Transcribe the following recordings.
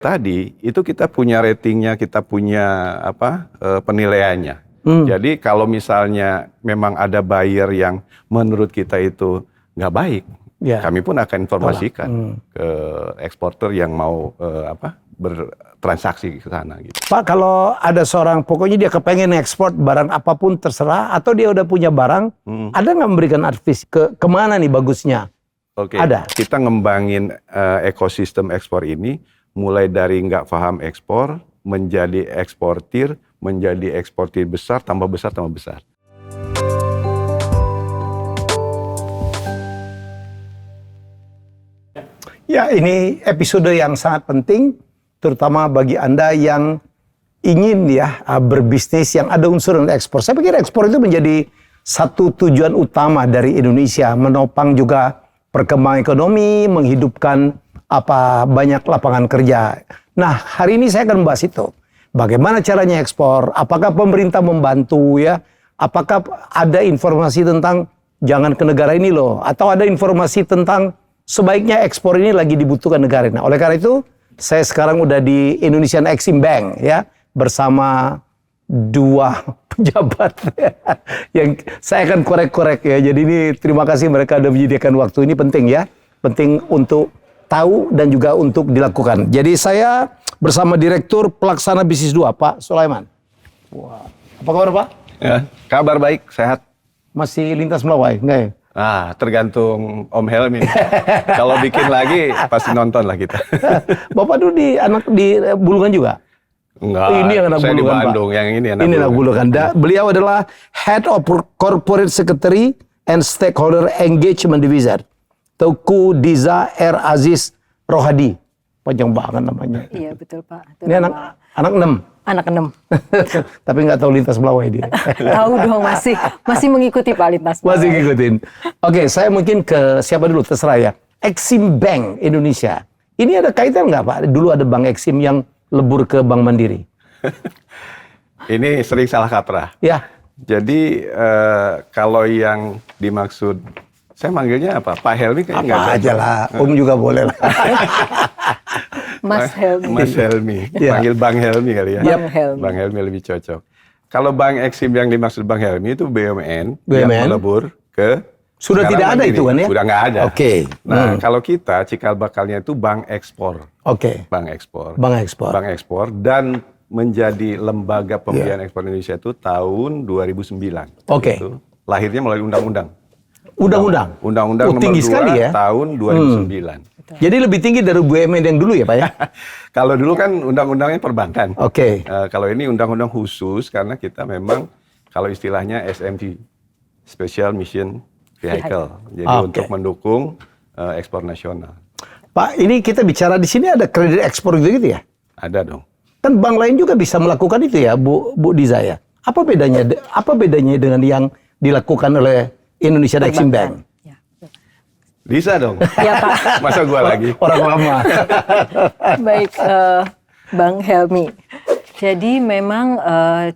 Tadi itu kita punya ratingnya, kita punya penilaiannya. Jadi kalau misalnya memang ada buyer yang menurut kita itu nggak baik, kami pun akan informasikan ke eksporter yang mau bertransaksi ke sana. Gitu. Pak, kalau ada seorang pokoknya dia kepengen ekspor barang apapun terserah, atau dia udah punya barang, ada nggak memberikan advice kemana nih bagusnya? Oke. Ada. Kita ngembangin ekosistem ekspor ini. Mulai dari nggak paham ekspor, menjadi eksportir besar, tambah besar, tambah besar. Ya, ini episode yang sangat penting, terutama bagi Anda yang ingin berbisnis yang ada unsur ekspor. Saya pikir ekspor itu menjadi satu tujuan utama dari Indonesia, menopang juga perkembangan ekonomi, menghidupkan banyak lapangan kerja. Nah, hari ini saya akan membahas itu. Bagaimana caranya ekspor? Apakah pemerintah membantu ya? Apakah ada informasi tentang jangan ke negara ini loh? Atau ada informasi tentang sebaiknya ekspor ini lagi dibutuhkan negara? Nah, oleh karena itu, saya sekarang udah di Indonesian Exim Bank ya, bersama dua pejabat yang saya akan korek-korek ya. Jadi ini terima kasih mereka sudah menyediakan waktu ini, penting ya. Penting untuk tahu dan juga untuk dilakukan. Jadi saya bersama Direktur Pelaksana Bisnis 2, Pak Sulaiman. Wah, apa kabar Pak? Ya, kabar baik, sehat. Masih lintas Melawai, enggak ya? Tergantung Om Helmi. Kalau bikin lagi pasti nonton lah kita. Bapak dulu di Bulungan juga? Enggak, ini yang anak saya Bulungan, di Bandung, Pak. Yang ini anak Bulungan. Beliau adalah Head of Corporate Secretary and Stakeholder Engagement Division. Teuku Diza R. Aziz Rohadi. Panjang banget namanya. Iya, betul Pak. Ini anak 6. Anak 6. Tapi nggak tahu lintas Melawai dia. Tahu dong, masih mengikuti Pak lintas Melawai. Masih ngikutin. Oke, saya mungkin ke siapa dulu, terserah ya. Exim Bank Indonesia. Ini ada kaitan nggak Pak? Dulu ada Bank Exim yang lebur ke Bank Mandiri. Ini sering salah kaprah. Ya. Jadi kalau yang dimaksud, saya manggilnya apa? Pak Helmi kayaknya nggak apa aja lah, Om juga boleh lah. Mas Helmi. Mas Helmi, panggil Bang Helmi kali ya. Bang Helmi. Bang Helmi lebih cocok. Kalau Bank Exim yang dimaksud Bang Helmi itu BUMN yang melebur ke sudah tidak ada itu kan ya? Sudah nggak ada. Oke. Nah, kalau kita cikal bakalnya itu Bank Ekspor. Oke. Bank Ekspor. Bank Ekspor. Bank Ekspor dan menjadi lembaga pembiayaan ekspor Indonesia itu tahun 2009. Oke. Itu lahirnya melalui undang-undang. Undang-undang nomor tinggi 2 sekali ya? Tahun 2009. Jadi lebih tinggi dari BUMN yang dulu ya Pak ya? Kalau dulu kan undang-undangnya perbankan. Oke. Kalau ini undang-undang khusus karena kita memang kalau istilahnya SMV, Special Mission Vehicle. Jadi untuk mendukung ekspor nasional. Pak, ini kita bicara di sini ada kredit ekspor gitu ya? Ada dong. Kan bank lain juga bisa melakukan itu ya, Bu Diza ya? Apa bedanya dengan yang dilakukan oleh Indonesia Exim Bank? Ya. Bisa dong. Ya Pak. Masa gua lagi? Orang lama. Baik, Bang Helmi. Jadi memang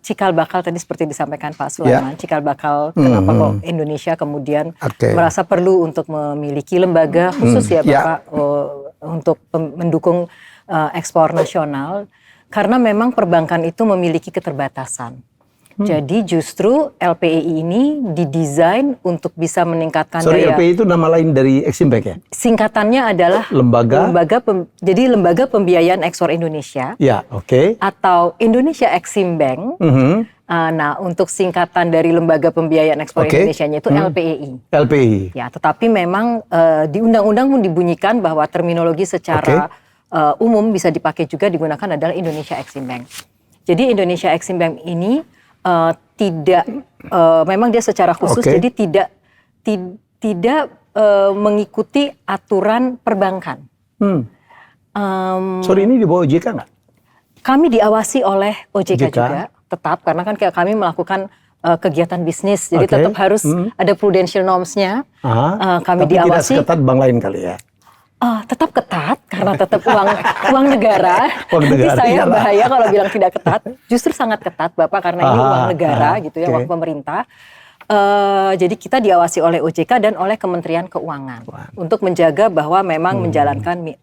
cikal bakal tadi seperti disampaikan Pak Sulaiman, cikal bakal kenapa kok Indonesia kemudian merasa perlu untuk memiliki lembaga khusus ya Bapak untuk mendukung ekspor nasional, karena memang perbankan itu memiliki keterbatasan. Jadi justru LPEI ini didesain untuk bisa meningkatkan daya. LPEI itu nama lain dari Exim Bank ya? Singkatannya adalah Lembaga Pembiayaan Ekspor Indonesia. Ya, oke. Atau Indonesia Exim Bank. Nah, untuk singkatan dari Lembaga Pembiayaan Ekspor Indonesianya itu LPEI. LPEI. Ya, tetapi memang di undang-undang pun dibunyikan bahwa terminologi secara umum bisa dipakai juga digunakan adalah Indonesia Exim Bank. Jadi Indonesia Exim Bank ini memang dia secara khusus, jadi tidak mengikuti aturan perbankan. Sorry, ini di bawah OJK nggak? Kami diawasi oleh OJK juga, tetap karena kan kami melakukan kegiatan bisnis, jadi tetap harus ada prudential norms-nya. Kami tapi diawasi. tidak seketat bank lain kali ya? Tetap ketat karena tetap uang negara. Nanti saya bahaya kalau bilang tidak ketat. Justru sangat ketat Bapak karena ini uang negara gitu ya, uang pemerintah. Jadi kita diawasi oleh OJK dan oleh Kementerian Keuangan untuk menjaga bahwa memang menjalankan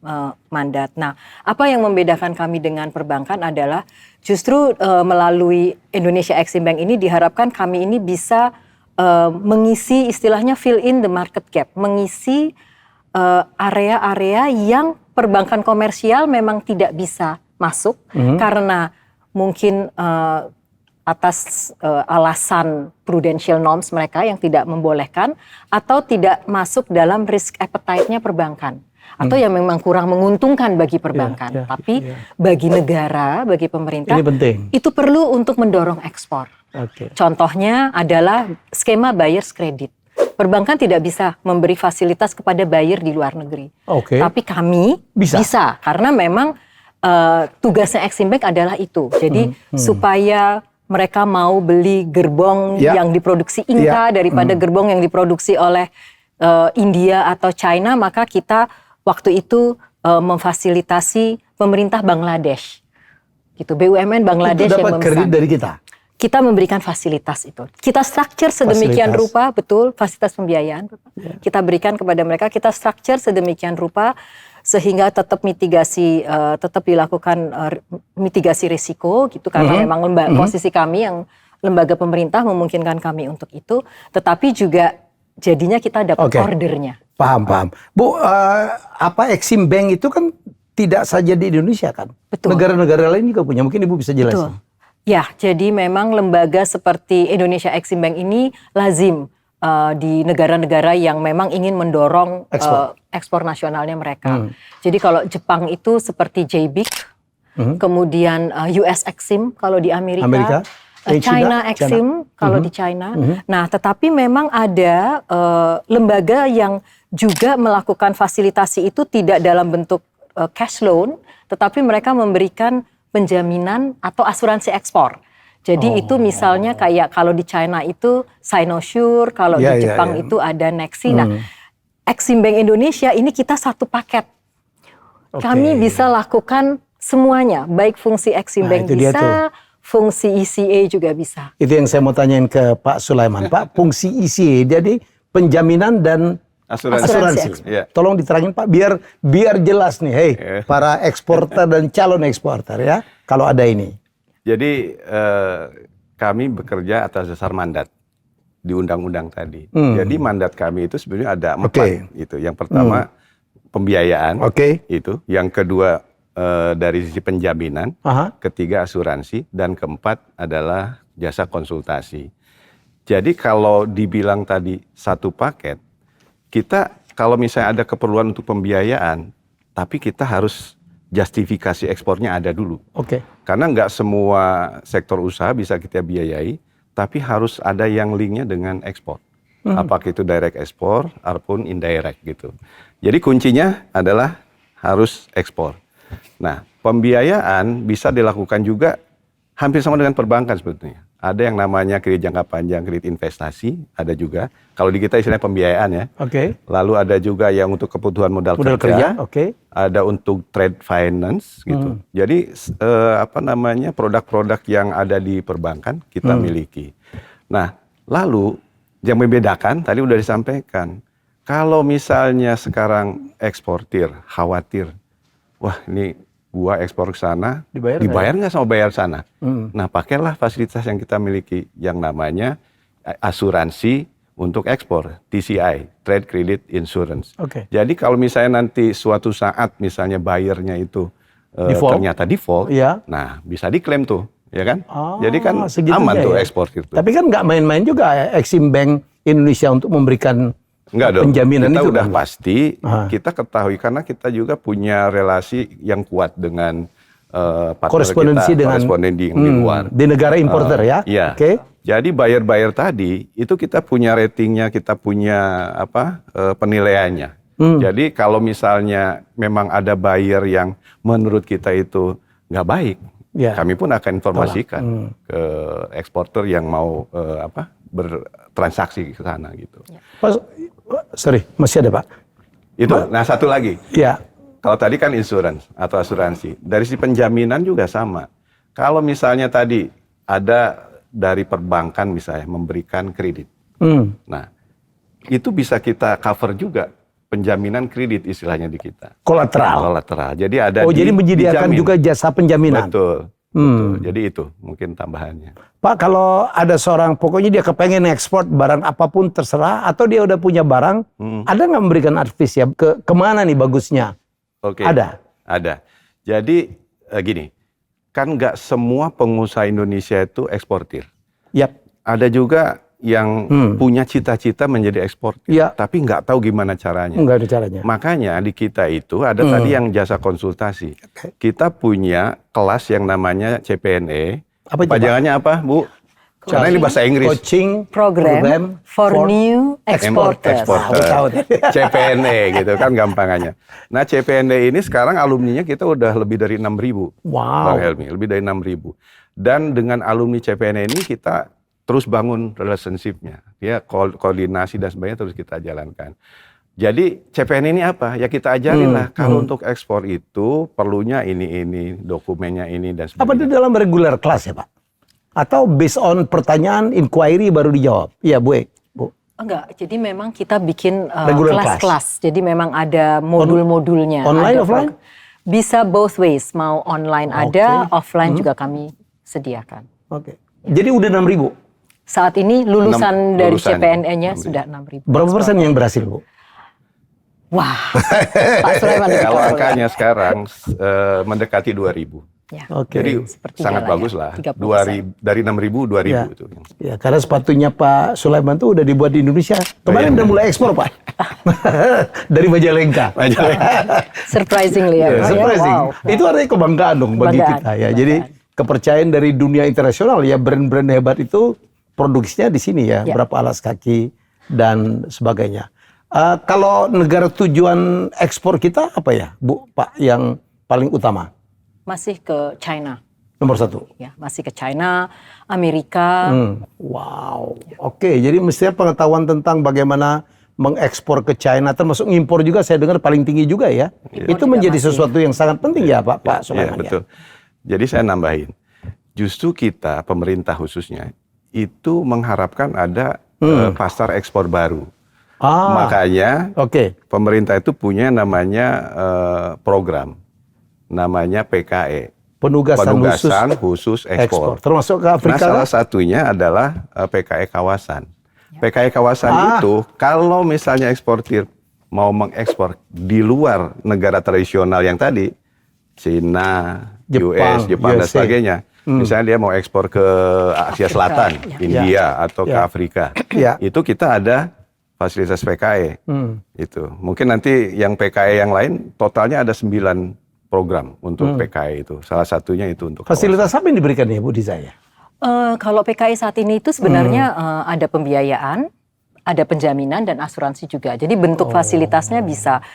mandat. Nah, apa yang membedakan kami dengan perbankan adalah justru melalui Indonesia Exim Bank ini diharapkan kami ini bisa mengisi istilahnya fill in the market gap, mengisi area-area yang perbankan komersial memang tidak bisa masuk karena mungkin atas alasan prudential norms mereka yang tidak membolehkan atau tidak masuk dalam risk appetite-nya perbankan atau yang memang kurang menguntungkan bagi perbankan. Tapi bagi negara, bagi pemerintah ini penting. Itu perlu untuk mendorong ekspor. Contohnya adalah skema buyer's credit. Perbankan tidak bisa memberi fasilitas kepada buyer di luar negeri. Tapi kami bisa karena memang tugasnya Exim Bank adalah itu. Jadi supaya mereka mau beli gerbong yang diproduksi Inka daripada gerbong yang diproduksi oleh India atau China, maka kita waktu itu memfasilitasi pemerintah Bangladesh. Gitu, BUMN Bangladesh itu yang dapat kredit dari kita. Kita memberikan fasilitas itu. Kita structure sedemikian rupa, betul, fasilitas pembiayaan. Kita berikan kepada mereka, kita structure sedemikian rupa sehingga tetap mitigasi, tetap dilakukan mitigasi risiko gitu karena memang posisi kami yang lembaga pemerintah memungkinkan kami untuk itu, tetapi juga jadinya kita dapat ordernya. Paham. Bu, Exim Bank itu kan tidak saja di Indonesia kan? Betul. Negara-negara lain juga punya, mungkin Ibu bisa jelasin. Ya, jadi memang lembaga seperti Indonesia Exim Bank ini lazim di negara-negara yang memang ingin mendorong ekspor nasionalnya mereka. Jadi kalau Jepang itu seperti JBIC, kemudian US Exim kalau di Amerika. China Exim kalau di China. Nah, tetapi memang ada lembaga yang juga melakukan fasilitasi itu tidak dalam bentuk cash loan, tetapi mereka memberikan penjaminan atau asuransi ekspor. Jadi itu misalnya kayak kalau di China itu Sinosure, kalau di Jepang itu ada Nexi. Nah, Exim Bank Indonesia ini kita satu paket. Kami bisa lakukan semuanya, baik fungsi Exim Bank bisa, fungsi ECA juga bisa. Itu yang saya mau tanyain ke Pak Sulaiman. Pak, fungsi ECA jadi penjaminan dan asuransi. Tolong diterangin Pak, biar jelas nih, para eksporter dan calon eksporter ya, kalau ada ini. Jadi kami bekerja atas dasar mandat di undang-undang tadi. Jadi mandat kami itu sebenarnya ada 4 gitu. Yang pertama pembiayaan, itu. Yang kedua dari sisi penjaminan, ketiga asuransi, dan keempat adalah jasa konsultasi. Jadi kalau dibilang tadi satu paket, kita kalau misalnya ada keperluan untuk pembiayaan, tapi kita harus justifikasi ekspornya ada dulu. Karena nggak semua sektor usaha bisa kita biayai, tapi harus ada yang linknya dengan ekspor. Apakah itu direct ekspor ataupun indirect gitu. Jadi kuncinya adalah harus ekspor. Nah, pembiayaan bisa dilakukan juga hampir sama dengan perbankan sebetulnya. Ada yang namanya kredit jangka panjang, kredit investasi, ada juga. Kalau di kita istilahnya pembiayaan ya. Lalu ada juga yang untuk kebutuhan modal kerja. Ada untuk trade finance gitu. Jadi produk-produk yang ada di perbankan kita miliki. Nah, lalu yang membedakan tadi udah disampaikan. Kalau misalnya sekarang eksportir khawatir, wah ini gua ekspor ke sana, dibayar nggak sama bayar sana? Nah, pakailah fasilitas yang kita miliki yang namanya asuransi untuk ekspor, TCI, Trade Credit Insurance. Jadi kalau misalnya nanti suatu saat misalnya bayarnya itu ternyata default, nah bisa diklaim tuh, ya kan? Jadi kan aman tuh ekspor itu. Tapi kan nggak main-main juga Exim Bank Indonesia untuk memberikan penjaminan kita itu udah pasti kita ketahui karena kita juga punya relasi yang kuat dengan korespondensi dengan di luar di negara importer ya. Jadi buyer tadi itu kita punya ratingnya, kita punya penilaiannya. Jadi kalau misalnya memang ada buyer yang menurut kita itu nggak baik, kami pun akan informasikan ke eksporter yang mau bertransaksi ke sana gitu. Sorry, masih ada Pak. Itu, nah satu lagi. Kalau tadi kan insurance atau asuransi. Dari si penjaminan juga sama. Kalau misalnya tadi ada dari perbankan misalnya memberikan kredit. Nah, itu bisa kita cover juga penjaminan kredit istilahnya di kita. Kolateral. Jadi ada jadi menyediakan dijamin. juga jasa penjaminan. Betul. Betul. Jadi itu mungkin tambahannya. Pak, kalau ada seorang pokoknya dia kepengen ekspor barang apapun terserah, atau dia udah punya barang, ada nggak memberikan advice ya kemana nih bagusnya? Oke. Ada. Jadi gini, kan nggak semua pengusaha Indonesia itu eksportir. Yap. Ada juga yang punya cita-cita menjadi eksportir, tapi nggak tahu gimana caranya. Nggak ada caranya. Makanya di kita itu ada tadi yang jasa konsultasi. Kita punya kelas yang namanya CPNE. Pajangannya apa, Bu? Karena ini bahasa Inggris. Coaching Program for New Exporters. CPNE gitu kan gampangannya. Nah, CPNE ini sekarang alumninya kita udah lebih dari 6.000. Wow. Bang Helmi, lebih dari 6.000. Dan dengan alumni CPNE ini kita terus bangun relationship-nya. Ya, koordinasi dan sebagainya terus kita jalankan. Jadi CPNE ini apa? Ya kita ajarin lah. Kalau untuk ekspor itu perlunya ini, dokumennya ini dan sebagainya. Apa itu dalam regular class ya, Pak? Atau based on pertanyaan, inquiry baru dijawab? Iya, Bu. Enggak, jadi memang kita bikin kelas-kelas. Jadi memang ada modul-modulnya. Online, offline? Bisa both ways. Mau online ada, offline juga kami sediakan. Oke. Jadi udah 6.000? Saat ini lulusan dari CPNE-nya sudah 6.000. Berapa persen yang berhasil, Bu? Wah, Pak Sulaiman. Kalau angkanya sekarang mendekati 2.000. Ya. Jadi sangat bagus lah. 2.000, dari 6.000, 2.000 itu. Ya, karena sepatunya Pak Sulaiman tuh udah dibuat di Indonesia. Kemarin udah mulai ekspor, Pak. Dari Majalengka. Surprisingly ya. Surprising. Wow. Itu artinya kebanggaan dong bagi kita ya. Jadi kepercayaan dari dunia internasional ya, brand-brand hebat itu produksinya di sini ya. Berapa alas kaki dan sebagainya. Kalau negara tujuan ekspor kita apa ya, Bu, Pak, yang paling utama? Masih ke China. Nomor 1? Ya, masih ke China, Amerika. Wow. Oke, jadi mestinya pengetahuan tentang bagaimana mengekspor ke China, termasuk ngimpor juga saya dengar paling tinggi juga ya. Itu menjadi sesuatu yang sangat penting ya, Pak Sulaiman. Ya, betul. Jadi saya nambahin, justru kita, pemerintah khususnya, itu mengharapkan ada pasar ekspor baru. Makanya pemerintah itu punya namanya program, namanya PKE. Penugasan khusus ekspor. Termasuk ke Afrika. Nah, salah satunya adalah PKE kawasan. PKE kawasan itu kalau misalnya eksportir mau mengekspor di luar negara tradisional yang tadi, Cina, Jepang dan sebagainya. Misalnya dia mau ekspor ke Asia Selatan, India atau ke Afrika. Itu kita ada fasilitas PKE. Itu. Mungkin nanti yang PKE yang lain totalnya ada 9 program untuk PKE itu. Salah satunya itu untuk fasilitas apa yang diberikan ya, Bu, di saya? Kalau PKE saat ini itu sebenarnya ada pembiayaan, ada penjaminan dan asuransi juga. Jadi bentuk fasilitasnya bisa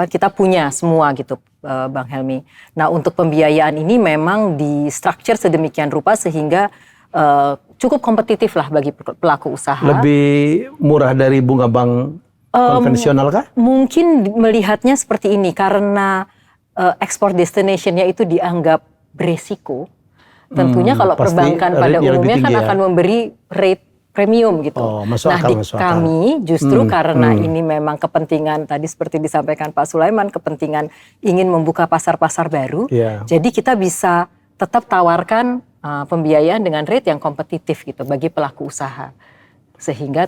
kita punya semua gitu, Bang Helmi. Nah, untuk pembiayaan ini memang di structure sedemikian rupa sehingga cukup kompetitif lah bagi pelaku usaha. Lebih murah dari bunga bank konvensional kah? Mungkin melihatnya seperti ini karena export destination-nya itu dianggap beresiko. Tentunya kalau perbankan pada umumnya kan akan memberi rate premium gitu. Kami justru karena ini memang kepentingan tadi seperti disampaikan Pak Sulaiman, kepentingan ingin membuka pasar-pasar baru. Jadi kita bisa tetap tawarkan pembiayaan dengan rate yang kompetitif gitu bagi pelaku usaha. Sehingga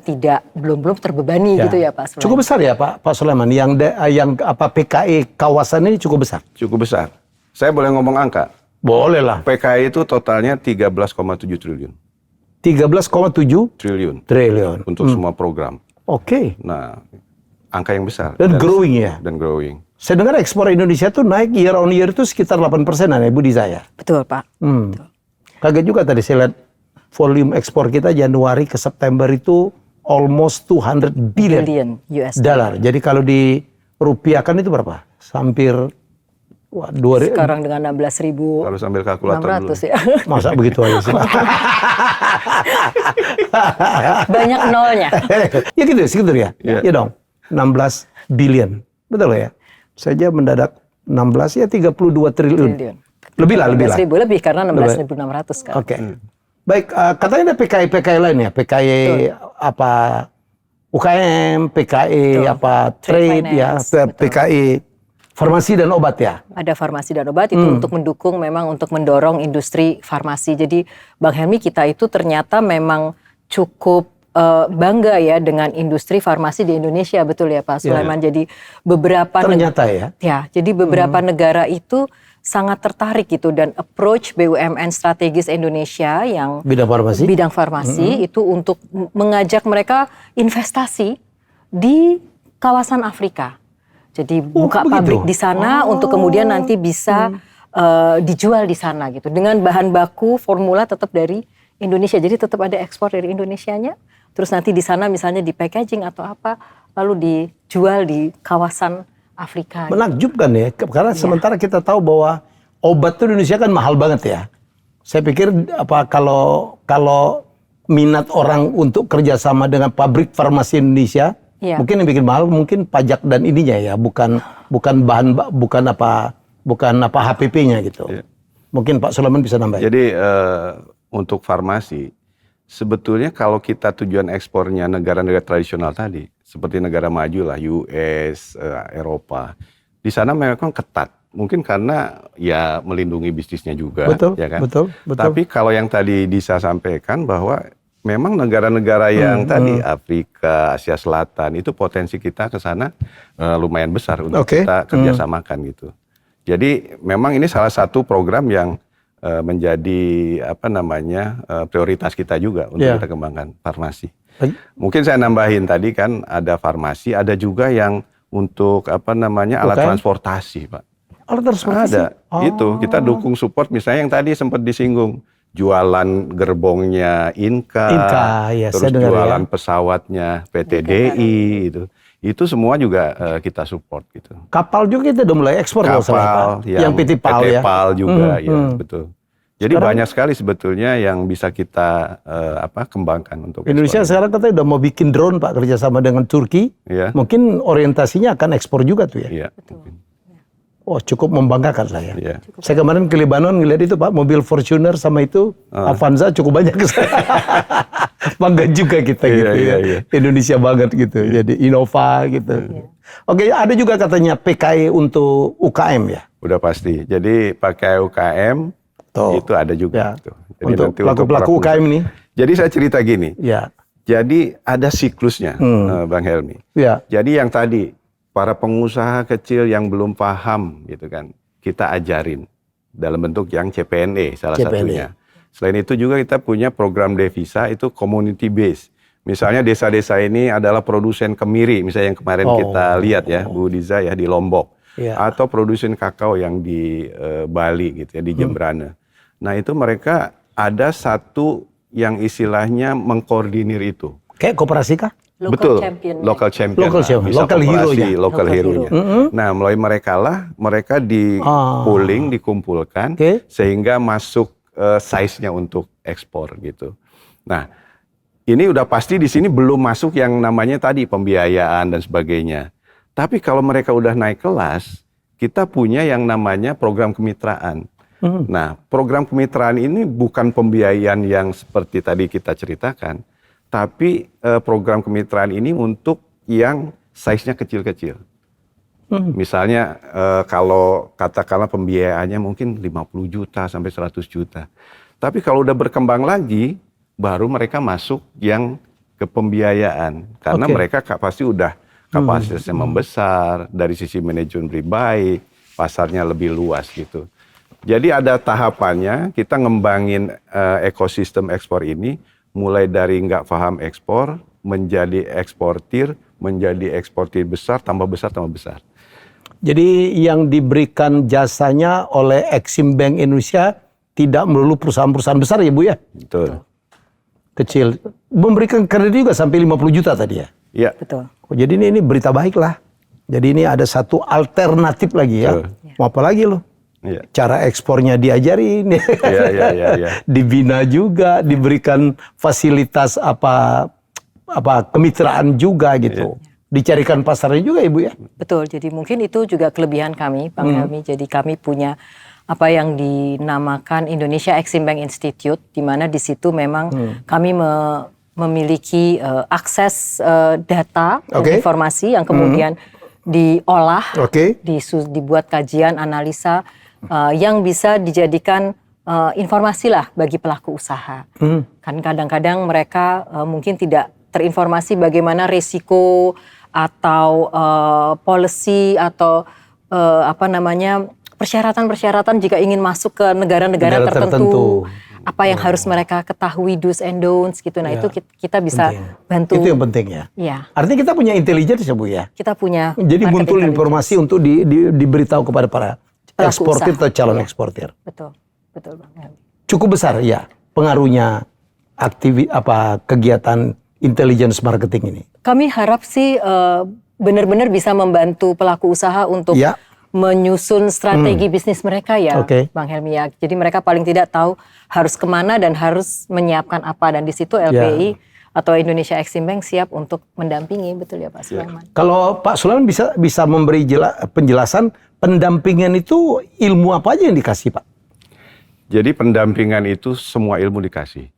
belum terbebani gitu ya Pak Sulaiman. Cukup besar ya Pak Sulaiman, yang PKE kawasan ini cukup besar? Cukup besar. Saya boleh ngomong angka? Boleh lah. PKE itu totalnya 13,7 triliun. 13,7 triliun untuk semua program. Oke. Nah, angka yang besar. Dan growing ya? Dan growing. Saya dengar ekspor Indonesia tuh naik year on year itu sekitar 8%-an ya, Bu, di saya. Betul Pak. Betul. Kaget juga tadi saya lihat volume ekspor kita Januari ke September itu almost 200 billion US dollar. Jadi kalau dirupiahkan itu berapa? Hampir sekarang dengan 16.000. Harus ambil kalkulator 600 dulu. Ya. Masa begitu aja sih? Banyak nolnya. Ya gitu, segitu ya. Ya dong. 16 billion. Betul ya? Saja mendadak 16 ya 32 triliun. Lebih lah. 16.000 lebih karena 16.600 kan. Oke. Baik, katanya ada PKI lain ya, PKI apa UKM, PKI apa trade ya, PKI farmasi dan obat ya. Ada farmasi dan obat itu untuk mendukung, memang untuk mendorong industri farmasi. Jadi Bang Helmy, kita itu ternyata memang cukup bangga ya dengan industri farmasi di Indonesia, betul ya Pak Sulaiman. Jadi beberapa ternyata jadi beberapa negara itu sangat tertarik gitu, dan approach BUMN strategis Indonesia yang bidang farmasi itu untuk mengajak mereka investasi di kawasan Afrika. Jadi buka pabrik di sana untuk kemudian nanti bisa dijual di sana gitu, dengan bahan baku formula tetap dari Indonesia. Jadi tetap ada ekspor dari Indonesianya, terus nanti di sana misalnya di packaging atau apa, lalu dijual di kawasan Afrika. Menakjubkan ya, karena sementara kita tahu bahwa obat itu Indonesia kan mahal banget ya. Saya pikir kalau minat orang untuk kerjasama dengan pabrik farmasi Indonesia, mungkin yang bikin mahal mungkin pajak dan ininya ya, bukan HPP-nya gitu. Mungkin Pak Sulaiman bisa nambah. Jadi untuk farmasi, sebetulnya kalau kita tujuan ekspornya negara-negara tradisional tadi, seperti negara maju lah, US, Eropa, di sana memang ketat. Mungkin karena ya melindungi bisnisnya juga, ya kan? Betul. Tapi kalau yang tadi Disa sampaikan bahwa memang negara-negara yang tadi Afrika, Asia Selatan itu potensi kita ke sana lumayan besar untuk kita kerjasamakan gitu. Jadi memang ini salah satu program yang menjadi prioritas kita juga untuk kita kembangkan farmasi. Mungkin saya nambahin tadi kan ada farmasi, ada juga yang untuk alat transportasi, Pak. Alat transportasi? Ada, itu kita dukung support misalnya yang tadi sempat disinggung, jualan gerbongnya Inka ya, terus jualan pesawatnya PTDI itu semua juga kita support gitu. Kapal juga kita udah mulai ekspor. Kapal yang PT PAL juga ya, betul. Jadi sekarang, banyak sekali sebetulnya yang bisa kita kembangkan untuk Indonesia ekspor. Sekarang katanya udah mau bikin drone, Pak, kerjasama dengan Turki. Mungkin orientasinya akan ekspor juga tuh ya. Iya. Oh, cukup membanggakan saya. Saya kemarin ke Lebanon ngeliat itu, Pak, mobil Fortuner sama itu Avanza cukup banyak. Bangga juga kita gitu ya. Indonesia banget gitu. Jadi Innova gitu. Oke, ada juga katanya PKI untuk UKM ya. Udah pasti. Jadi pakai UKM itu ada juga. Jadi untuk pelaku-pelaku UKM nih. Jadi saya cerita gini. Jadi ada siklusnya, Bang Helmy. Jadi yang tadi para pengusaha kecil yang belum paham gitu kan, kita ajarin dalam bentuk yang CPNE salah satunya. Selain itu juga kita punya program devisa itu community base. Misalnya desa-desa ini adalah produsen kemiri, misalnya yang kemarin kita lihat ya, Bu Diza ya di Lombok. Atau produsen kakao yang di Bali gitu ya, di Jembrana. Nah itu mereka ada satu yang istilahnya mengkoordinir itu. Kayak koperasi kah? Local champion. Local hero-nya. Nah, melalui mereka di pooling, dikumpulkan sehingga masuk size-nya untuk ekspor gitu. Nah, ini udah pasti di sini belum masuk yang namanya tadi pembiayaan dan sebagainya. Tapi kalau mereka udah naik kelas, kita punya yang namanya program kemitraan. Nah, program kemitraan ini bukan pembiayaan yang seperti tadi kita ceritakan, tapi program kemitraan ini untuk yang size-nya kecil-kecil. Misalnya kalau katakanlah pembiayaannya mungkin 50 juta sampai 100 juta. Tapi kalau udah berkembang lagi, baru mereka masuk yang ke pembiayaan. Karena mereka pasti udah kapasitasnya membesar, dari sisi manajemen lebih baik, pasarnya lebih luas gitu. Jadi ada tahapannya, kita ngembangin ekosistem ekspor ini, mulai dari nggak paham ekspor, menjadi eksportir besar, tambah besar. Jadi yang diberikan jasanya oleh Exim Bank Indonesia tidak melulu perusahaan-perusahaan besar ya Bu ya? Betul. Kecil. Memberikan kredit juga sampai 50 juta tadi ya? Iya. Betul. Oh, jadi ini berita baik lah. Jadi ini ada satu alternatif lagi ya. Mau apa lagi loh? Ya. Cara ekspornya diajarin, dibina juga, diberikan fasilitas kemitraan juga gitu. Dicarikan pasarnya juga Ibu ya. Betul. Jadi mungkin itu juga kelebihan kami, Bang Helmy. Jadi kami punya apa yang dinamakan Indonesia Exim Bank Institute, di mana di situ memang kami memiliki akses data dan informasi yang kemudian diolah, dibuat kajian analisa yang bisa dijadikan informasi lah bagi pelaku usaha. Kan kadang-kadang mereka mungkin tidak terinformasi bagaimana resiko atau policy atau persyaratan-persyaratan jika ingin masuk ke negara-negara tertentu. Apa yang harus mereka ketahui, do's and don'ts gitu. Nah itu kita bisa bantu. Itu yang penting ya. Iya. Artinya kita punya intelligence ya Bu ya. Kita punya. Jadi muncul informasi untuk diberitahu kepada para eksportir atau calon eksportir. Betul, betul Bang. Cukup besar ya pengaruhnya kegiatan intelligence marketing ini. Kami harap sih benar-benar bisa membantu pelaku usaha untuk menyusun strategi bisnis mereka ya, Bang Helmi ya. Jadi mereka paling tidak tahu harus kemana dan harus menyiapkan apa, dan di situ LPI atau Indonesia Exim Bank siap untuk mendampingi, betul ya Pak Sulaiman. Kalau Pak Sulaiman bisa memberi penjelasan pendampingan itu ilmu apa aja yang dikasih Pak? Jadi pendampingan itu semua ilmu dikasih.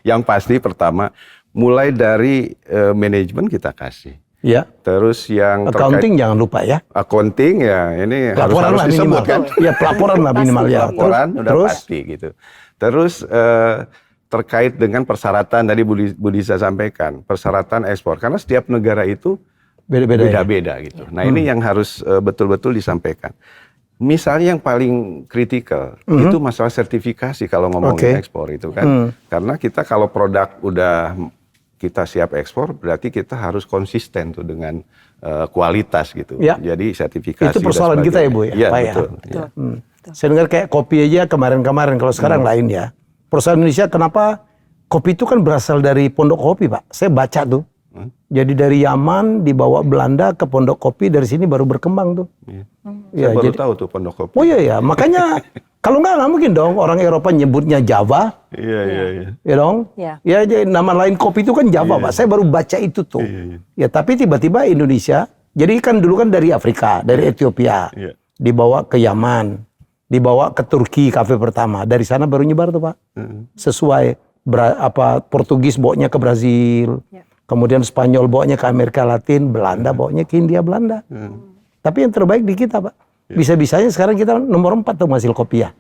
Yang pasti pertama mulai dari manajemen kita kasih. Ya. Terus yang accounting jangan lupa ya. Accounting ya ini pelaporan harus disebut kan. Ya pelaporan lah minimal ya. Pelaporan udah pasti gitu. Terus terkait dengan persyaratan tadi Bu Disa sampaikan, persyaratan ekspor karena setiap negara itu beda-beda gitu. Nah ini yang harus betul-betul disampaikan. Misalnya yang paling kritikal itu masalah sertifikasi kalau ngomongin ekspor itu kan. Karena kita kalau produk udah kita siap ekspor, berarti kita harus konsisten tuh dengan kualitas gitu. Ya. Jadi sertifikasi. Itu persoalan kita ya Bu ya. Iya betul. Ya. Saya dengar kayak kopi aja kemarin-kemarin, kalau sekarang lain ya. Perusahaan Indonesia kenapa kopi itu kan berasal dari pondok kopi Pak. Saya baca tuh. Jadi dari Yaman dibawa Belanda ke pondok kopi, dari sini baru berkembang tuh. Saya baru tahu tuh pondok kopi. Oh iya, makanya kalau nggak mungkin dong orang Eropa nyebutnya Java. Iya. Ya dong? Ya. Ya nama lain kopi itu kan Java Pak. Saya baru baca itu tuh. Ya tapi tiba-tiba Indonesia, jadi kan dulu kan dari Afrika, dari Ethiopia. Dibawa ke Yaman, dibawa ke Turki kafe pertama. Dari sana baru nyebar tuh Pak. Sesuai Portugis bawanya ke Brazil. Kemudian Spanyol bawanya ke Amerika Latin, Belanda bawanya ke Hindia Belanda. Tapi yang terbaik di kita Pak. Bisa-bisanya sekarang kita nomor 4 tuh hasil kopi ya.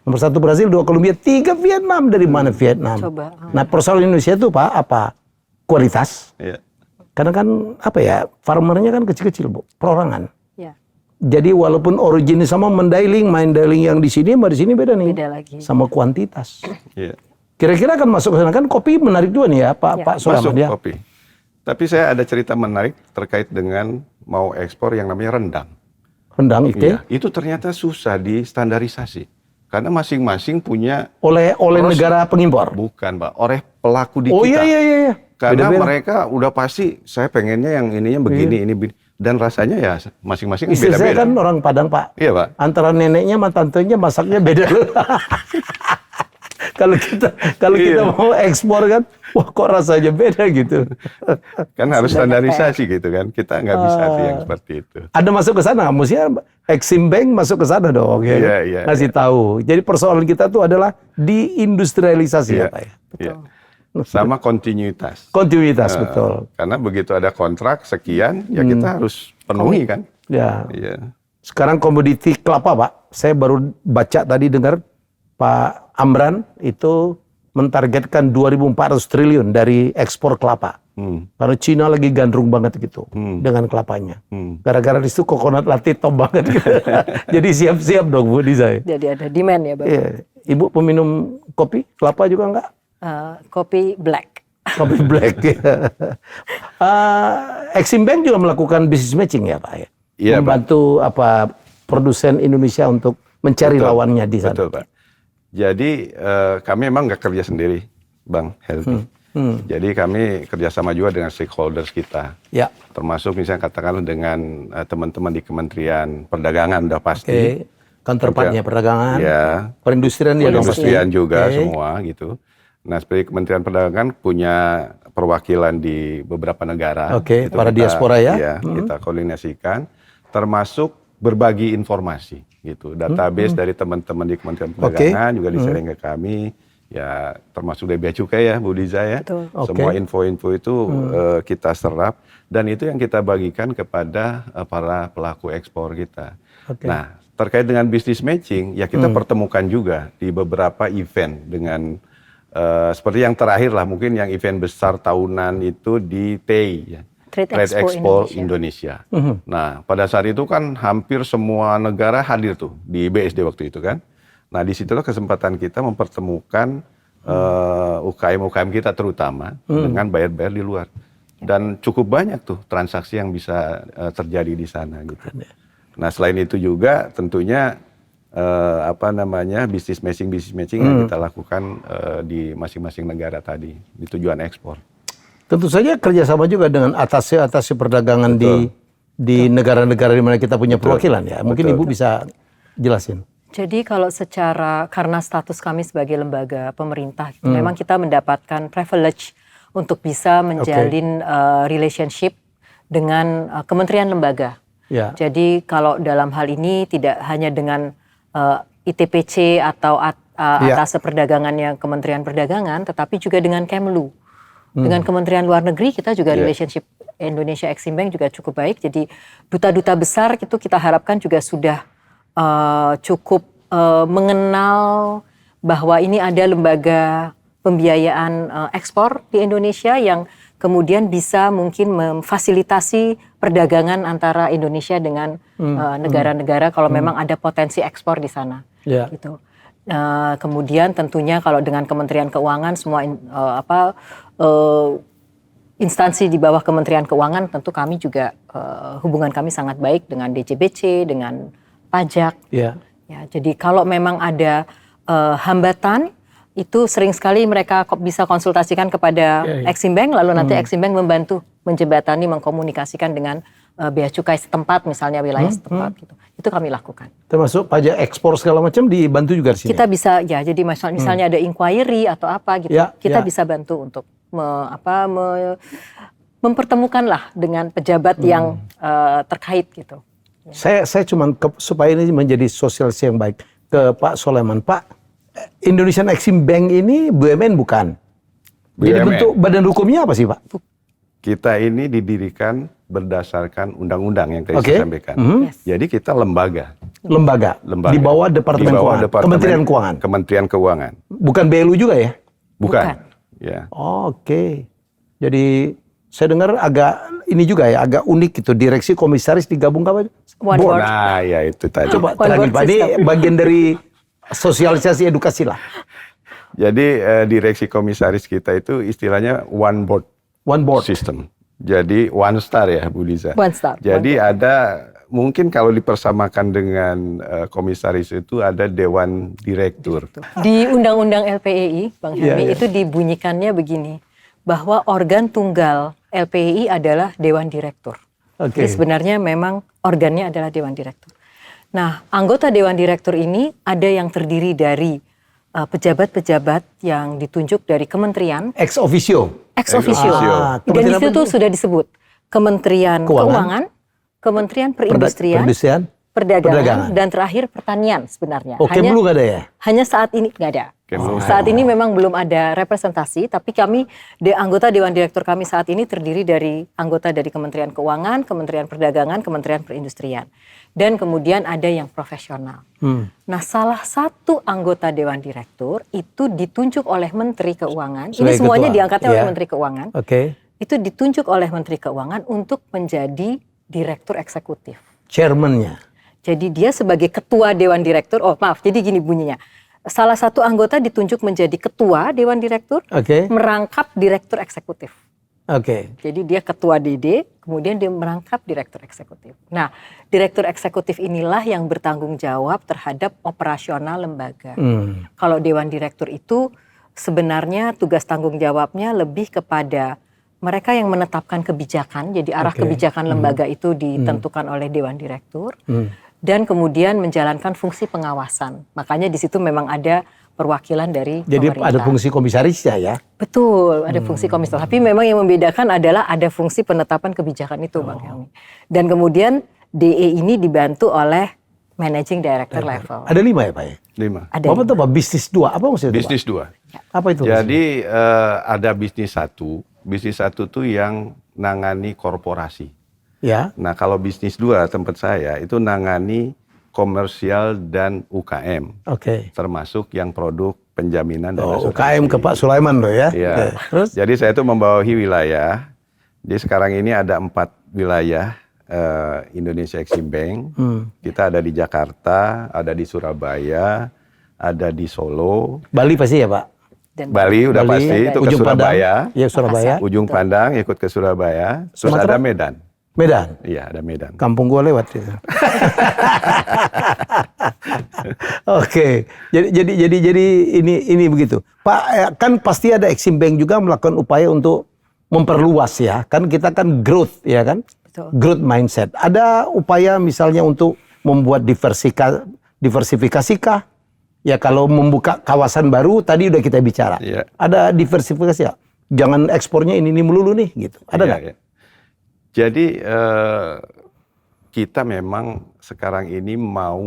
Nomor 1 Brazil, 2 Kolombia, 3 Vietnam. Dari mana Vietnam? Coba. Nah persoalan Indonesia itu Pak, apa? Kualitas. Karena kan farmernya kan kecil-kecil Bu, perorangan. Jadi walaupun originnya sama, mandailing yang di sini sama di sini beda nih. Beda lagi. Sama kuantitas. Kira-kira akan masuk ke sana kan, kopi menarik juga nih ya Pak Sulaiman. Masuk kopi. Tapi saya ada cerita menarik terkait dengan mau ekspor yang namanya rendang. Rendang itu? Itu ternyata susah distandarisasi. Karena masing-masing punya... Oleh negara pengimpor? Bukan Pak, oleh pelaku di kita. Oh iya. Karena mereka udah pasti, saya pengennya yang ininya begini, ini begini. Dan rasanya ya masing-masing beda-beda. Istri saya kan orang Padang Pak. Iya Pak. Antara neneknya sama tantenya masaknya beda loh. Kalau kita mau ekspor kan, wah kok rasanya beda gitu. Kan harus standarisasi gitu kan. Kita nggak bisa sih yang seperti itu. Ada masuk ke sana, maksudnya Exim Bank masuk ke sana dong. Iya. Ngasih tahu. Jadi persoalan kita tuh adalah diindustrialisasi ya Pak ya. Betul. Sama kontinuitas. Kontinuitas betul. Karena begitu ada kontrak sekian, ya kita harus penuhi kan. Ya. Sekarang komoditi kelapa Pak, saya baru baca tadi dengar Pak Amran itu mentargetkan 2.400 triliun dari ekspor kelapa. Karena Cina lagi gandrung banget gitu dengan kelapanya. Gara-gara di situ coconut latte top banget gitu. Jadi siap-siap dong Bu di saya. Jadi ada demand ya Bapak. Iya. Ibu peminum kopi kelapa juga enggak? Kopi black. Kopi black. Exim Bank juga melakukan business matching ya Pak ya. Iya, membantu produsen Indonesia untuk mencari lawannya di sana. Betul Pak. Jadi kami memang nggak kerja sendiri, Bang Helmi. Jadi kami kerjasama juga dengan stakeholders kita. Ya. Termasuk misalnya katakanlah dengan teman-teman di Kementerian Perdagangan udah pasti. Counterpartnya perdagangan. Ya. Perindustrian juga semua gitu. Nah seperti Kementerian Perdagangan punya perwakilan di beberapa negara. Para diaspora ya. Kita koordinasikan, termasuk berbagi informasi. gitu. Database dari teman-teman di Kementerian Perdagangan juga di-sharing ke kami. Ya termasuk dari Bea Cukai ya Bu Liza ya. Semua info-info itu kita serap dan itu yang kita bagikan kepada para pelaku ekspor kita. Nah terkait dengan business matching ya kita pertemukan juga di beberapa event dengan seperti yang terakhir lah mungkin yang event besar tahunan itu di TEI ya. Trade Expo Indonesia. Nah pada saat itu kan hampir semua negara hadir tuh di BSD waktu itu kan. Nah disitulah kesempatan kita mempertemukan UKM-UKM kita terutama dengan buyer-buyer di luar. Dan cukup banyak tuh transaksi yang bisa terjadi di sana gitu. Nah selain itu juga tentunya business matching yang kita lakukan di masing-masing negara tadi di tujuan ekspor. Tentu saja kerjasama juga dengan atase perdagangan di negara-negara di mana kita punya perwakilan ya. Mungkin Ibu bisa jelasin. Jadi kalau karena status kami sebagai lembaga pemerintah, memang kita mendapatkan privilege untuk bisa menjalin relationship dengan kementerian lembaga. Jadi kalau dalam hal ini tidak hanya dengan ITPC atau atase perdagangan yang Kementerian Perdagangan, tetapi juga dengan Kemlu. Dengan Kementerian Luar Negeri kita juga relationship Indonesia Exim Bank juga cukup baik. Jadi duta-duta besar itu kita harapkan juga sudah cukup mengenal bahwa ini ada lembaga pembiayaan ekspor di Indonesia yang kemudian bisa mungkin memfasilitasi perdagangan antara Indonesia dengan negara-negara kalau memang ada potensi ekspor di sana. Gitu. Kemudian tentunya kalau dengan Kementerian Keuangan semua instansi di bawah Kementerian Keuangan tentu kami juga hubungan kami sangat baik dengan DJBC, dengan pajak. Ya, jadi kalau memang ada hambatan itu sering sekali mereka bisa konsultasikan kepada Exim Bank, lalu nanti Exim Bank membantu menjembatani, mengkomunikasikan dengan bea cukai setempat, misalnya wilayah setempat gitu. Itu kami lakukan. Termasuk pajak ekspor segala macam dibantu juga di sini. Kita bisa jadi misalnya ada inquiry atau apa gitu, kita bisa bantu untuk mempertemukanlah dengan pejabat yang terkait gitu. Saya cuma supaya ini menjadi sosialisasi yang baik ke Pak Soleman. Pak, Indonesian Exim Bank ini BUMN bukan? BUMN. Jadi bentuk badan hukumnya apa sih Pak? Kita ini didirikan berdasarkan undang-undang yang tadi saya sampaikan. Jadi kita lembaga. Di bawah Departemen Keuangan. Kementerian Keuangan. Kementerian Keuangan. Bukan BLU juga ya? Bukan. Ya. Oke. Jadi saya dengar agak unik gitu. Direksi komisaris digabung apa? One board. Nah ya itu tadi. Coba terangin Pak, ini bagian dari sosialisasi edukasi lah. Jadi direksi komisaris kita itu istilahnya one board system. Jadi one star ya Bu Liza. One star. Jadi ada mungkin kalau dipersamakan dengan komisaris itu ada dewan direktur. Di Undang-Undang LPEI, Bang Helmi, itu dibunyikannya begini, bahwa organ tunggal LPEI adalah dewan direktur. Jadi sebenarnya memang organnya adalah dewan direktur. Nah, anggota dewan direktur ini ada yang terdiri dari pejabat-pejabat yang ditunjuk dari kementerian. Ex officio. Dan di situ sudah disebut Kementerian Keuangan, Kementerian Perindustrian, Perdagangan, dan terakhir Pertanian sebenarnya. Kemlu nggak ada ya? Hanya saat ini nggak ada. Saat ini memang belum ada representasi, tapi kami, anggota Dewan Direktur kami saat ini terdiri dari anggota dari Kementerian Keuangan, Kementerian Perdagangan, Kementerian Perindustrian. Dan kemudian ada yang profesional. Nah, salah satu anggota Dewan Direktur itu ditunjuk oleh Menteri Keuangan. Ini semuanya diangkatnya oleh Menteri Keuangan. Itu ditunjuk oleh Menteri Keuangan untuk menjadi Direktur Eksekutif. Chairman-nya. Jadi dia sebagai Ketua Dewan Direktur, jadi gini bunyinya. Salah satu anggota ditunjuk menjadi Ketua Dewan Direktur, merangkap Direktur Eksekutif. Jadi dia Ketua DD, kemudian dia merangkap Direktur Eksekutif. Nah, Direktur Eksekutif inilah yang bertanggung jawab terhadap operasional lembaga. Kalau Dewan Direktur itu sebenarnya tugas tanggung jawabnya lebih kepada mereka yang menetapkan kebijakan, jadi arah kebijakan lembaga itu ditentukan oleh Dewan Direktur, dan kemudian menjalankan fungsi pengawasan. Makanya di situ memang ada perwakilan dari pemerintah. Jadi ada fungsi komisarisnya ya? Betul, ada fungsi komisaris. Tapi memang yang membedakan adalah ada fungsi penetapan kebijakan itu, Bang Helmi. Dan kemudian DE ini dibantu oleh Managing Director level. Ada 5 ya Pak ya? 5. Ada Bapak tahu Pak bisnis 2, apa maksudnya? Bisnis 2. Apa itu? Jadi ada bisnis 1. Bisnis 1 tuh yang nangani korporasi. Ya. Nah kalau bisnis 2 tempat saya itu nangani komersial dan UKM. Oke. Termasuk yang produk penjaminan dan asuransi. UKM ke Pak Sulaiman loh ya. Iya. Oke. Terus? Jadi saya itu membawahi wilayah. Jadi sekarang ini ada 4 wilayah Indonesia Exim Bank. Kita ada di Jakarta, ada di Surabaya, ada di Solo. Bali pasti ya Pak? Bali udah pasti, itu ke Surabaya. Iya Surabaya. Ujung Pandang ikut ke Surabaya. Terus Sumatera? ada Medan. Medan? Iya ada Medan. Kampung gua lewat itu. Oke. Jadi ini begitu. Pak, kan pasti ada Exim Bank juga melakukan upaya untuk memperluas ya. Kan kita kan growth ya kan? Betul. Growth mindset. Ada upaya misalnya untuk membuat diversifikasi kah? Ya kalau membuka kawasan baru tadi udah kita bicara. Iya. Ada diversifikasi ya? Jangan ekspornya ini melulu nih gitu. Ada nggak? Iya. Jadi kita memang sekarang ini mau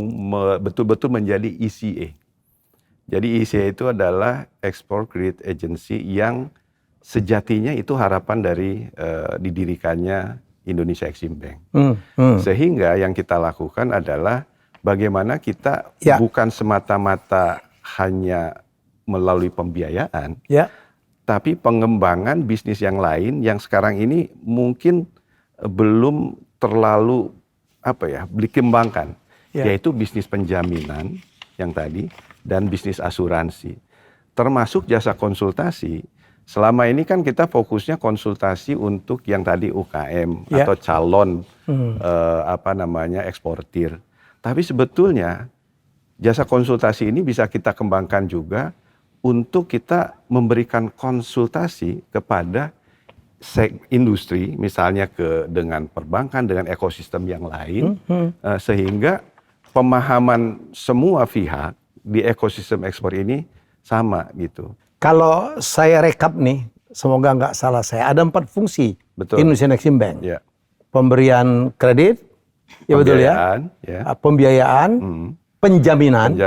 betul-betul menjadi ECA. Jadi ECA itu adalah Export Credit Agency yang sejatinya itu harapan dari didirikannya Indonesia Exim Bank. Sehingga yang kita lakukan adalah bagaimana kita bukan semata-mata hanya melalui pembiayaan, tapi pengembangan bisnis yang lain yang sekarang ini mungkin belum terlalu dikembangkan, yaitu bisnis penjaminan yang tadi dan bisnis asuransi, termasuk jasa konsultasi. Selama ini kan kita fokusnya konsultasi untuk yang tadi UKM atau calon eksportir. Tapi sebetulnya jasa konsultasi ini bisa kita kembangkan juga untuk kita memberikan konsultasi kepada industri, misalnya dengan perbankan, dengan ekosistem yang lain, sehingga pemahaman semua pihak di ekosistem ekspor ini sama gitu. Kalau saya rekap nih, semoga nggak salah saya, ada 4 fungsi. Betul. Indonesia Exim Bank. Ya. Pemberian kredit, ya betul ya. Pembiayaan, penjaminan,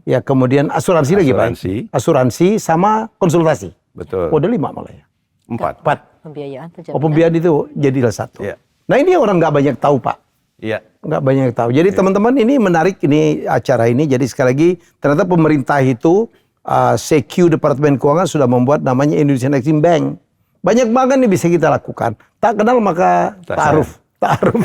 ya kemudian asuransi lagi Pak. Asuransi sama konsultasi. Betul. Ada 5 malah ya. 4. Pembiayaan, penjaminan. Pembiayaan itu jadilah 1. Ya. Nah ini orang nggak banyak tahu Pak. Iya. Nggak banyak tahu. Jadi teman-teman ini menarik ini acara ini. Jadi sekali lagi ternyata pemerintah itu CQ Departemen Keuangan sudah membuat namanya Indonesia Exim Bank. Banyak banget nih bisa kita lakukan. Tak kenal maka ta'aruf. Ta'aruf.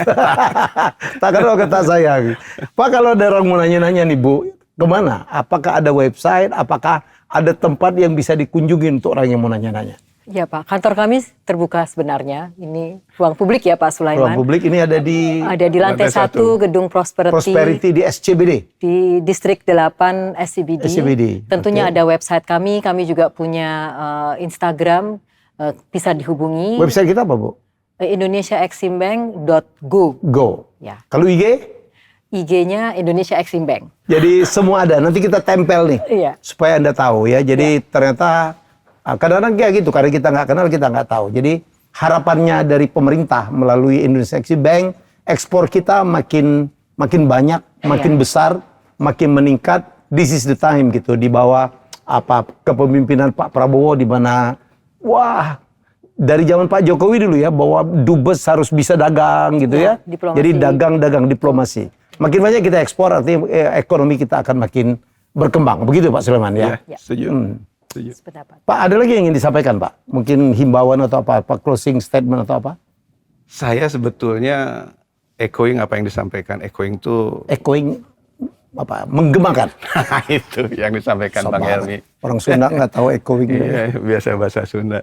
Tak kenal maka tak sayang. Pak kalau ada orang mau nanya-nanya nih Bu, kemana? Apakah ada website? Apakah ada tempat yang bisa dikunjungi untuk orang yang mau nanya-nanya? Ya Pak, kantor kami terbuka sebenarnya. Ini ruang publik ya Pak Sulaiman. Ruang publik ini ada di lantai 1 Gedung Prosperity di SCBD. Di Distrik 8 SCBD. Tentunya ada website kami juga punya Instagram, bisa dihubungi. Website kita apa Bu? indonesiaeximbank.go. Go. Ya. Kalau IG? IG-nya Indonesia Exim Bank. Jadi semua ada, nanti kita tempel nih. Iya. Supaya Anda tahu ya, jadi ternyata kadang-kadang kayak gitu, karena kita nggak kenal, kita nggak tahu. Jadi harapannya dari pemerintah melalui Indonesia Exim Bank, ekspor kita makin banyak, makin besar, makin meningkat. This is the time gitu, di bawah kepemimpinan Pak Prabowo, di mana dari zaman Pak Jokowi dulu ya, bahwa dubes harus bisa dagang gitu ya. Diplomasi. Jadi dagang diplomasi. Makin banyak kita ekspor, artinya ekonomi kita akan makin berkembang. Begitu Pak Sulaiman ya. Setuju. Pak, ada lagi yang ingin disampaikan Pak? Mungkin himbauan atau apa, closing statement atau apa? Saya sebetulnya echoing apa yang disampaikan. Echoing menggemakan. Itu yang disampaikan Bang Helmi. Orang Sunda nggak tahu echoing. Iya, biasa bahasa Sunda.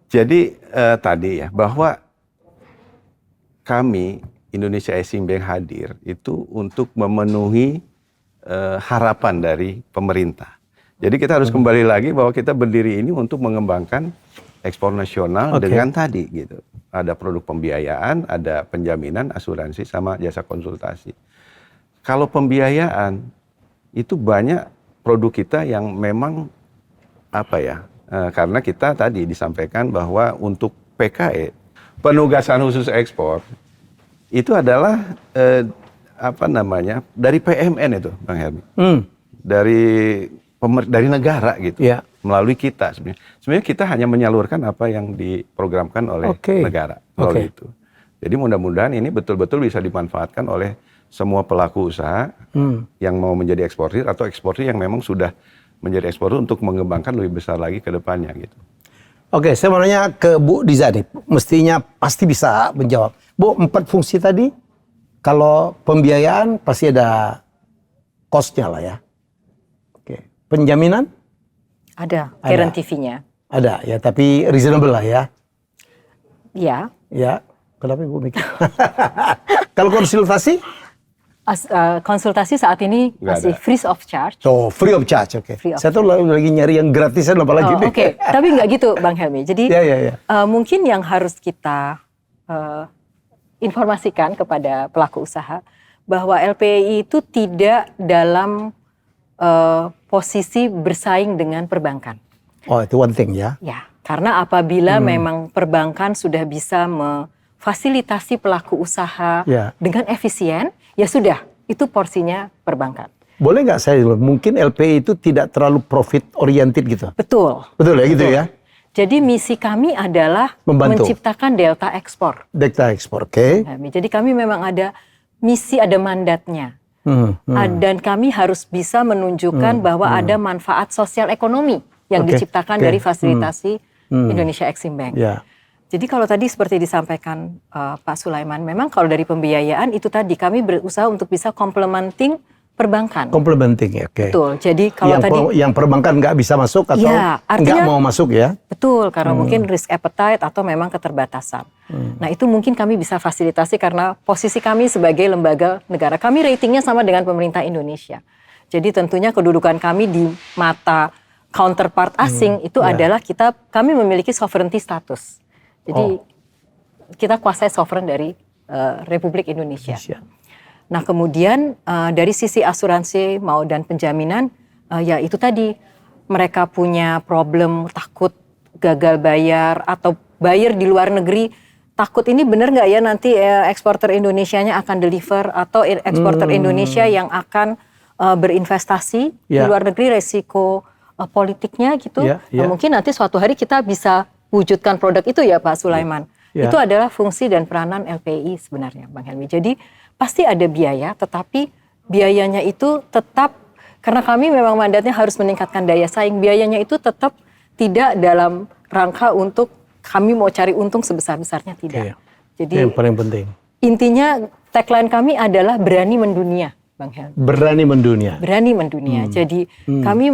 Jadi tadi ya, bahwa kami Indonesia Exim Bank hadir itu untuk memenuhi harapan dari pemerintah. Jadi kita harus kembali lagi bahwa kita berdiri ini untuk mengembangkan ekspor nasional dengan tadi gitu. Ada produk pembiayaan, ada penjaminan, asuransi, sama jasa konsultasi. Kalau pembiayaan itu banyak produk kita yang memang karena kita tadi disampaikan bahwa untuk PKE, penugasan khusus ekspor, itu adalah dari PMN itu, Bang Helmi. Dari negara gitu. Melalui kita sebenarnya. Sebenarnya kita hanya menyalurkan apa yang diprogramkan oleh negara melalui itu. Jadi mudah-mudahan ini betul-betul bisa dimanfaatkan oleh semua pelaku usaha yang mau menjadi eksportir atau eksportir yang memang sudah menjadi eksportir untuk mengembangkan lebih besar lagi ke depannya gitu. Oke, saya mau nanya ke Bu Diza nih. Mestinya pasti bisa menjawab. Bu, 4 fungsi tadi, kalau pembiayaan pasti ada cost-nya lah ya. Oke, penjaminan? Ada, guarantee fee-nya. Ada ya, tapi reasonable lah ya. Iya. Ya, kenapa Ibu mikir? Kalau konsultasi? Konsultasi saat ini masih free of charge. So, free of charge, oke. Saya tuh lagi nyari yang gratisan apalagi nih. Oke, tapi nggak gitu Bang Helmi. Jadi mungkin yang harus kita informasikan kepada pelaku usaha bahwa LPI itu tidak dalam posisi bersaing dengan perbankan. Oh, itu one thing ya? Ya, karena apabila memang perbankan sudah bisa memfasilitasi pelaku usaha dengan efisien, ya sudah, itu porsinya perbankan. Boleh nggak saya dulu, mungkin LPI itu tidak terlalu profit oriented gitu? Betul. Betul ya gitu ya? Jadi misi kami adalah menciptakan delta ekspor. Delta ekspor, oke. Jadi kami memang ada misi, ada mandatnya. Dan kami harus bisa menunjukkan bahwa ada manfaat sosial ekonomi yang diciptakan dari fasilitasi Indonesia Exim Bank. Jadi kalau tadi seperti disampaikan Pak Sulaiman, memang kalau dari pembiayaan itu tadi kami berusaha untuk bisa complementing perbankan. Complementing, oke. Betul. Jadi kalau yang perbankan nggak bisa masuk atau nggak mau masuk ya? Betul, karena mungkin risk appetite atau memang keterbatasan. Nah itu mungkin kami bisa fasilitasi karena posisi kami sebagai lembaga negara. Kami ratingnya sama dengan pemerintah Indonesia. Jadi tentunya kedudukan kami di mata counterpart asing itu adalah kami memiliki sovereignty status. Jadi kita kuasai sovereign dari Republik Indonesia. Nah kemudian dari sisi asuransi dan penjaminan, ya itu tadi mereka punya problem takut gagal bayar atau bayar di luar negeri, takut ini benar nggak ya nanti eksporter Indonesianya akan deliver atau eksporter Indonesia yang akan berinvestasi di luar negeri, resiko politiknya gitu. Nah, mungkin nanti suatu hari kita bisa wujudkan produk itu ya Pak Sulaiman. Itu adalah fungsi dan peranan LPI sebenarnya Bang Helmi. Jadi pasti ada biaya, tetapi biayanya itu tetap, karena kami memang mandatnya harus meningkatkan daya saing, biayanya itu tetap tidak dalam rangka untuk kami mau cari untung sebesar-besarnya, tidak. Jadi yang paling penting. Intinya tagline kami adalah berani mendunia Bang Helmi. Berani mendunia. Berani mendunia. Jadi kami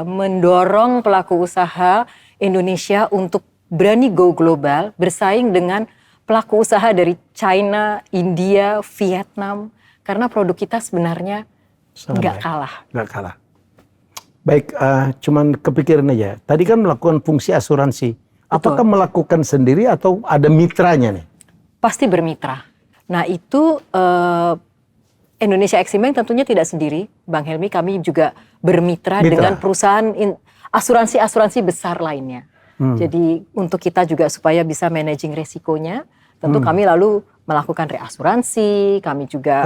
mendorong pelaku usaha Indonesia untuk berani go global, bersaing dengan pelaku usaha dari China, India, Vietnam, karena produk kita sebenarnya nggak kalah. Nggak kalah. Baik, cuman kepikiran aja. Tadi kan melakukan fungsi asuransi. Apakah melakukan sendiri atau ada mitranya nih? Pasti bermitra. Nah itu Indonesia Exim Bank tentunya tidak sendiri, Bang Helmi. Kami juga bermitra dengan perusahaan asuransi besar lainnya. Jadi untuk kita juga supaya bisa managing resikonya, tentu kami lalu melakukan reasuransi, kami juga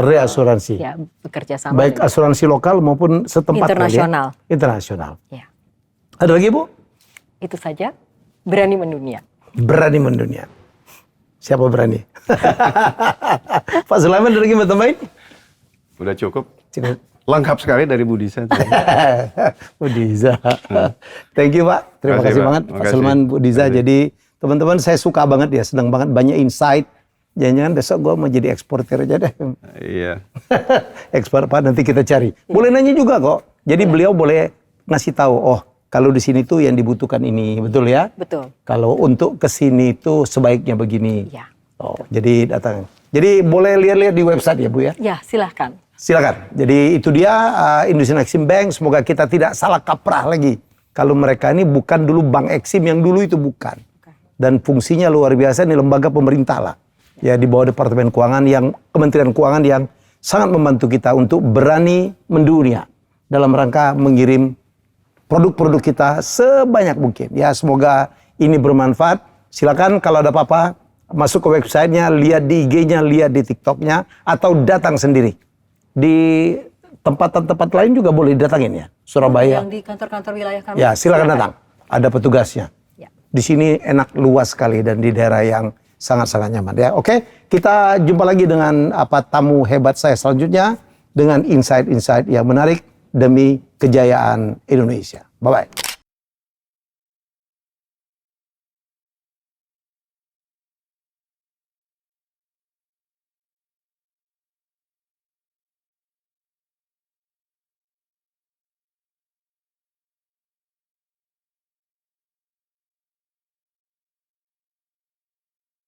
bekerja sama. Baik asuransi lokal maupun setempat. Internasional. Internasional. Ya. Ada lagi Bu? Itu saja, berani mendunia. Berani mendunia. Siapa berani? Pak Sulaiman ada lagi mau tambahin? Udah cukup. Lengkap sekali dari Bu Diza. Bu Diza. Thank you Pak. Terima kasih banget Pak Sulaiman, Bu Diza. Jadi teman-teman saya suka banget ya, senang banget, banyak insight. Jangan-jangan besok gue mau jadi eksportir aja deh. Iya. Ekspor Pak, nanti kita cari. Boleh nanya juga kok. Jadi beliau boleh ngasih tahu, oh kalau di sini tuh yang dibutuhkan ini, betul ya? Betul. Kalau untuk ke sini tuh sebaiknya begini. Ya. Oh, jadi datang. Jadi boleh lihat-lihat di website ya Bu ya? Ya, silahkan. Silakan. Jadi itu dia Indonesia Exim Bank. Semoga kita tidak salah kaprah lagi. Kalau mereka ini bukan dulu Bank Exim yang dulu itu bukan. Dan fungsinya luar biasa, ini lembaga pemerintah lah. Ya di bawah Departemen Keuangan yang Kementerian Keuangan yang sangat membantu kita untuk berani mendunia dalam rangka mengirim produk-produk kita sebanyak mungkin. Ya semoga ini bermanfaat. Silakan kalau ada apa-apa masuk ke websitenya, lihat di IG-nya, lihat di TikTok-nya, atau datang sendiri. Di tempat-tempat lain juga boleh didatangin ya, Surabaya. Yang di kantor-kantor wilayah kami. Ya, silakan datang. Ada petugasnya. Ya. Di sini enak, luas sekali, dan di daerah yang sangat-sangat nyaman. Ya, oke. Kita jumpa lagi dengan tamu hebat saya selanjutnya dengan insight-insight yang menarik demi kejayaan Indonesia. Bye-bye.